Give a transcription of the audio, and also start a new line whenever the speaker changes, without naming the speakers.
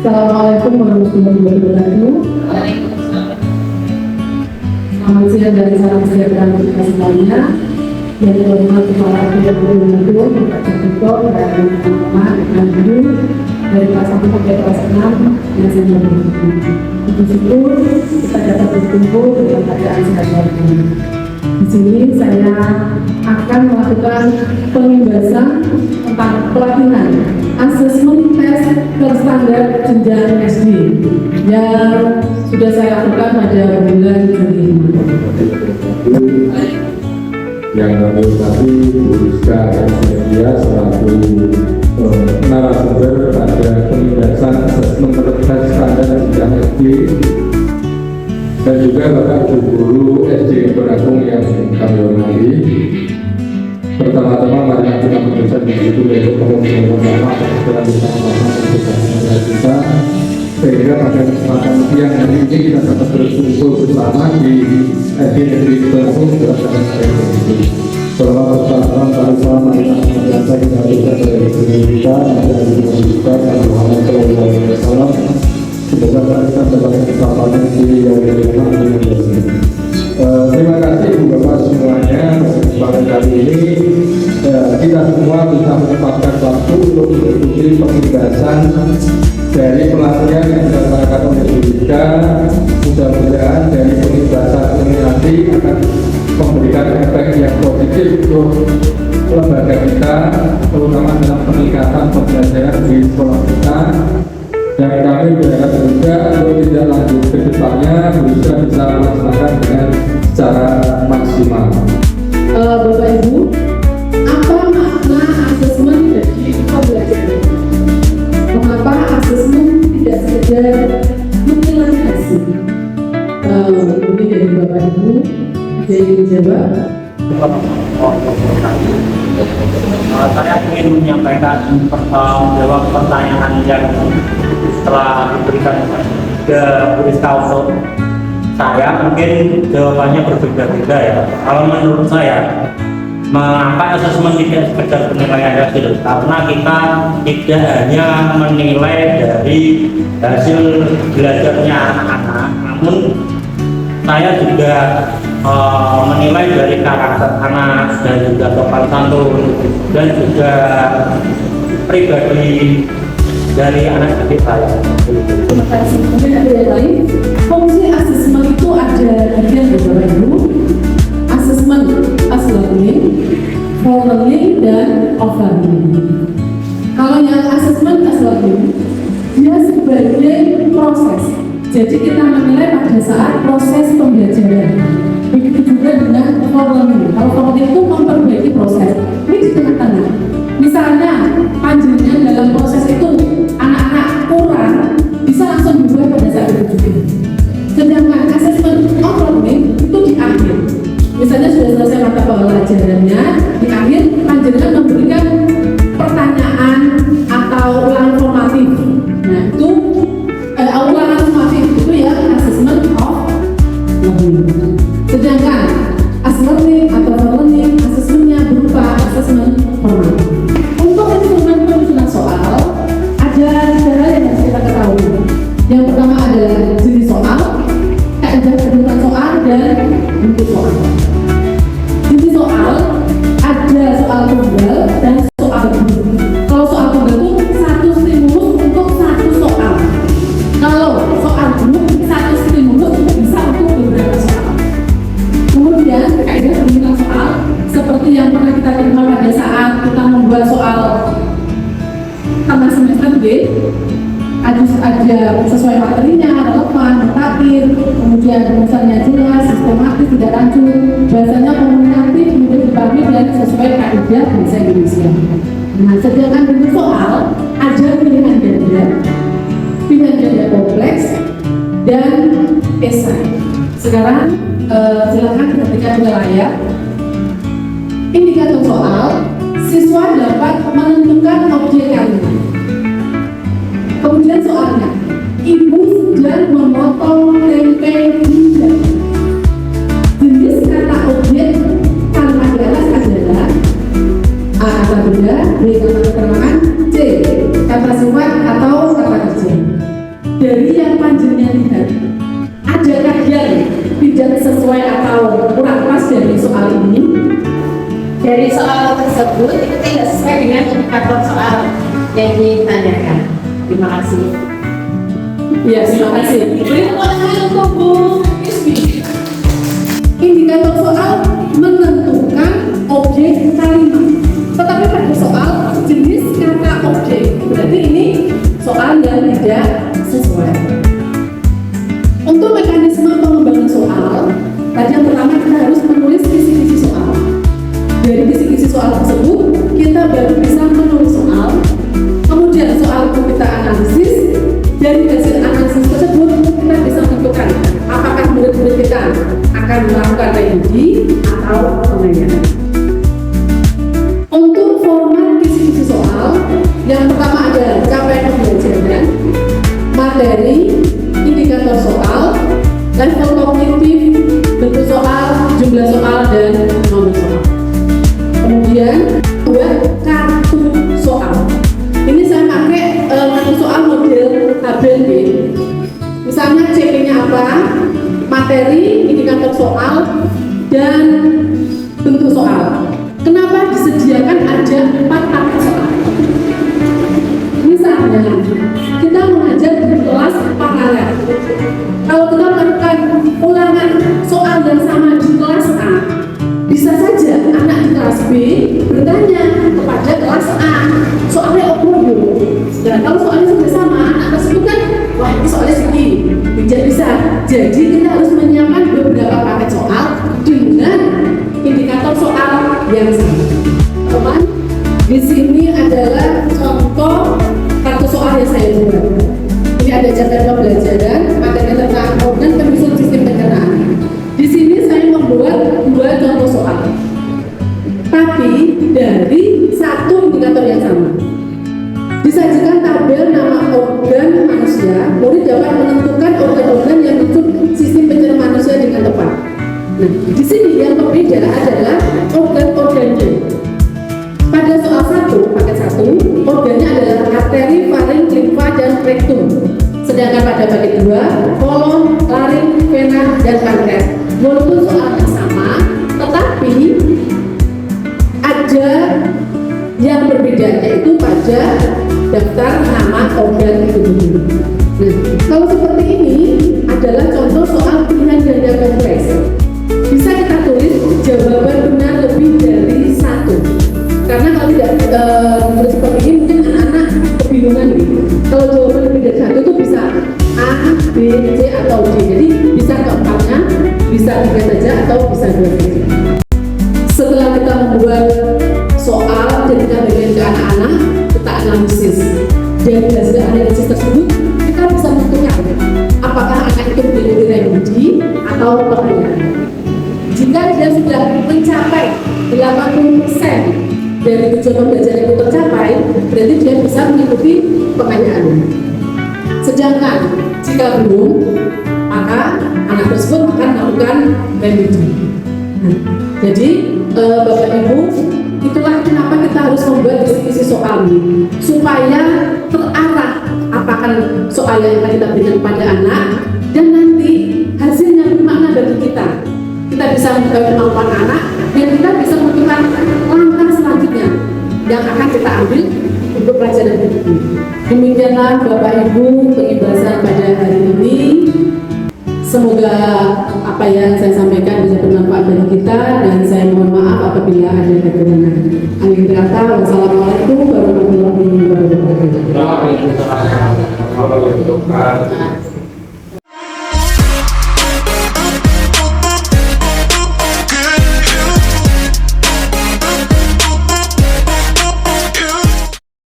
Assalamualaikum warahmatullahi wabarakatuh. Selamat siang dan salam sejahtera untuk kita semuanya. Yang terhormat Kepala Gubernur Bapak Cakup dan teman-teman dan guru dari kelas 1 sampai kelas 6 yang saya hormati. Puji syukur kita dapat berkumpul dalam keadaan sehat walafiat. Di sini saya akan melakukan pembahasan tentang pelatihan asesmen tes terstandar jenjang SD yang sudah saya lakukan pada bulan Juli.
Yang kami hormati Bu Rizka Media selaku narasumber pada pembahasan asesmen tes standar jenjang SD, dan juga Bapak Ibu Guru SD Beragung yang kami hormati. Pertama-tama mari kita memberikan begitu yaitu pengumuman pertama setelah bersama-sama kita, sehingga pada kesempatan siang hari ini kita dapat berkumpul bersama di SD Negeri Beragung berdasarkan sebagai berikut. Selamat bersalam bersama biasa kita berikan dari kita dan kita dan Muhammad Sallallahu Alaihi Wasallam. Semoga kita dapat kesempatan diri yang terima kasih Ibu Bapak semuanya. Pada kali ini kita semua bisa menyempatkan waktu untuk mengikuti pembahasan dari pelatihan yang dilaksanakan oleh Bu Rizka. Mudah-mudahan dari pembahasan ini nanti akan memberikan efek yang positif untuk lembaga kita, terutama dalam peningkatan pembelajaran di sekolah kita. Dan kami berharap juga untuk tidak lanjut ke depannya bisa melaksanakan dengan secara maksimal.
Bapak Ibu, apa makna asesmen dari pembelajaran? Mengapa asesmen tidak sekedar menilai hasil? Mungkin dari Bapak Ibu ada yang menjawab?
Saya ingin menyampaikan jawab pertanyaan yang telah diberikan ke Bu Rizka untuk saya. Mungkin jawabannya berbeda-beda ya. Kalau menurut saya, mengapa asesmen tidak sekedar penilaian hasil? Karena kita tidak hanya menilai dari hasil belajarnya anak-anak, namun saya juga menilai dari karakter anak dan juga sopan santun dan juga pribadi dari anak didik saya.
Terima kasih. Mungkin ada yang lain. Fungsi asesmen itu ada bagian beberapa Ibu. Asesmen as learning, for learning, dan off learning. Kalau yang asesmen as learning, dia sebagai proses. Jadi kita menilai pada saat proses pembelajaran. Begitu juga dengan for learning. Kalau for learning itu memperbaiki proses. Ini di tengah-tengah. Misalnya panjangnya dalam proses itu anak-anak kurang, bisa langsung dibuat pada saat itu juga. Sedangkan asesmen of learning itu di akhir. Misalnya sudah selesai mata pelajarannya, di akhir panjangnya memberikan pertanyaan atau ulangan formatif. Nah itu ulangan formatif itu ya asesmen of learning. Sedangkan as learning atau learning asesmennya berupa asesmen formatif. Untuk instrumen penyusunan soal ada 3 hal yang harus kita ketahui. Yang pertama adalah jenis soal, kaidah penentuan soal, dan bentuk soal. Jenis soal ada soal tunggal dan soal tunggal. Kalau soal tunggal itu satu stimulus untuk satu soal. Kalau soal grup satu stimulus bisa untuk beberapa soal. Kemudian kaidah penentuan soal seperti yang pernah kita terima pada saat kita membuat soal tengah semester B, ada sesuai materinya, relevan, mutakhir, kemudian misalnya jelas, sistematis, tidak lanjut, bahasanya komunikatif, mudah dipahami, dan sesuai kaidah bahasa Indonesia. Nah, sedangkan bentuk soal ada pilihan ganda kompleks, dan esai. Sekarang silakan ketika di layar. Indikator soal, siswa dapat menentukan objek kalimat. Kemudian soalnya, ibu sedang memotong tempe di dapur. Jenis kata objek kalimat di atas adalah A kata benda, B kata keterangan, C kata sifat atau kata kerja. dari yang panjenengan lihat, adakah yang tidak sesuai atau kurang pas dari soal ini?
Dari soal tersebut itu tidak sesuai dengan indikator soal yang ditanyakan. Terima kasih.
Ya, terima kasih. Beri tepuk tangan untuk Bu Ismi. Indikator soal menentukan objek kalimat, tetapi pada soal jenis kata objek, berarti ini soal yang tidak sesuai. Untuk mekanisme pengembangan soal, tadi yang pertama kita harus menulis kisi-kisi soal. Dari kisi-kisi soal tersebut, kita baru bisa menulis soal. Kemudian soal itu kita analisis. Dari hasil analisis tersebut, kita bisa menentukan apakah murid-murid kita akan melakukan revisi atau pengayaan. Untuk format kisi-kisi soal, yang pertama adalah capaian pembelajaran, materi, indikator soal, level kognitif, bentuk soal, jumlah soal, dan nomor soal. Kemudian buat kartu soal. Ini saya pakai kartu soal model tabel B. Misalnya CP-nya apa, materi, indikator soal, dan bentuk soal. Kenapa disediakan ada 4 paket soal? Misalnya kita mengajar di kelas paralel. Kalau kita melakukan ulangan soal yang sama di kelas A, bisa saja anak di kelas B bertanya kepada kelas A, soalnya apa dulu? Dan kalau soalnya sudah sama, anak tersebut kan, wah ini soalnya segini, tidak bisa. Jadi kita harus menyiapkan beberapa paket soal dengan indikator soal yang sama. Teman, di sini adalah contoh kartu soal yang saya buat. Ini ada catatan pembelajaran, materi tentang organ penyusun sistem pencernaan. Di sini saya membuat 2 contoh soal, tapi dari 1 indikator yang sama. Disajikan tabel nama organ manusia, murid dapat menentukan organ-organ yang menyusun sistem pencernaan manusia dengan tepat. Nah, di sini yang berbeda adalah organ-organnya. Pada soal 1, paket 1, organnya adalah arteri, faring, limfa, dan rektum. Sedangkan pada paket 2, kolon, laring, vena, dan pankreas. Walaupun soalnya sama, tetapi ada yang berbeda, yaitu pada daftar nama organ itu dulu. Nah, kalau seperti ini adalah contoh soal pilihan ganda kompleks. Bisa kita tulis jawaban benar lebih dari 1. Karena kalau tidak seperti ini mungkin anak-anak kebingungan gitu. Kalau jawaban lebih dari 1 itu bisa A, B, C, atau D. Jadi bisa keempatnya, bisa 3 saja atau bisa 2 saja. Setelah kita membuat soal dan kita bagikan ke anak-anak, kita analisis. Dari hasil analisis tersebut, kita bisa menentukan apakah anak itu menjadi revisi atau pengayaan. Jika dia sudah mencapai 80% dari tujuan pembelajaran itu tercapai, berarti dia bisa mengikuti pengayaan. Sedangkan jika belum, maka anak tersebut akan melakukan revisi. Jadi Bapak Ibu, itulah kenapa kita harus membuat kisi-kisi soal ini, supaya terarah apakah soal yang akan kita berikan kepada anak, dan nanti hasilnya bermakna bagi kita. Kita bisa mengetahui kemampuan anak, dan kita bisa menentukan langkah selanjutnya yang akan kita ambil untuk pelajaran berikutnya. Demikianlah Bapak Ibu pengibasan pada hari ini. Semoga apa yang saya sampaikan bisa bermanfaat bagi kita, dan saya mohon maaf apabila ada kekurangan. Akhir kata, wassalamualaikum warahmatullahi wabarakatuh.